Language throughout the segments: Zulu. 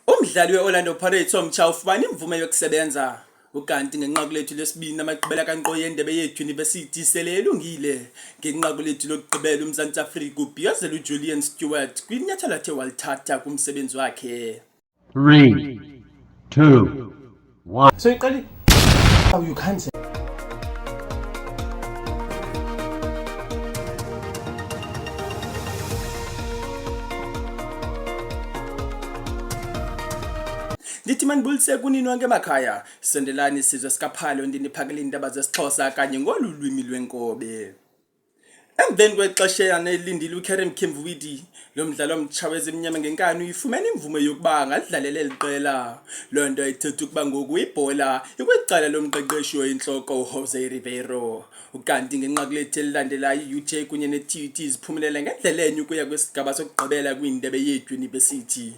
Umdlali we-Orlando Pirates omtsha ufumana imvume yokusebenza. Ukanti ngenqaku lethu lesibini amagqibela kankqoyi yendebe yethu University sele elungile. Ngenqaku lethu lokugqibela uMzantsi Afrika ubhiyozela uJulian Stuart kwinyathelo athe walithatha kumsebenzi wakhe. 3, 2, 1. So iqali how you can say Ndithi manibulise kunini wonke emakhaya, sondelani sizwe sikaphalo ndiniphakela indaba zesiXhosa kanye ngolulwimi lwenkobe. Emveni kwexeshana elindile uKerem Kimvuidi, lo mdlalo omtsha wezimnyama ngenkani uyifumene imvume yokuba angadlalela eliqela. Lo nto ithetha ukuba ngoku ibhola ikwicala lomqeqeshi oyintloko uJose Ribeiro. Ukanti ngenqaku lethu elilandelayo iUJ kunye neTUT ziphumelele ngendlela enye ukuya kwisigaba sokugqibela kwindebe yethu University.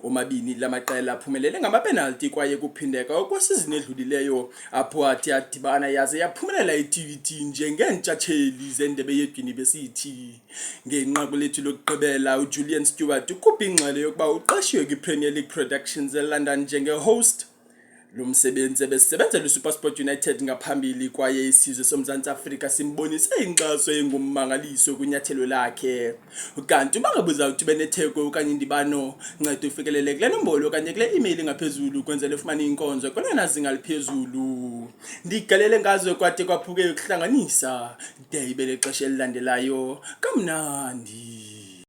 Omabini lamaqela aphumelele ngamapenalty kwaye kuphindeka okwesizini edlulileyo apho athi adibana yaze yaphumelela iTUT njengeentshatsheli zendebe yethu University. Ngenqaku lethu lokugqibela uJulian Stuart ukhupha ingxelo yokuba uqashiwe kwiPremier League Productions eLondon njenge-host. Lo msebenzi ebesebenzela uSuperSport United ngaphambili kwaye isizwe soMzantsi Afrika simbonise inkxaso engummangaliso kunyathelo lakhe. Ukanti bangabuza ukuthi benetheko okanye indibano, nceda ufikelele kule nombolo okanye kule email ngaphezulu ukwenzela ufumane inkonzo kwelona zinga liphezulu. Ndigalele ngazo kwade kwaphuke ukuhlanganisa de ibele xesha elilandelayo kamnandi.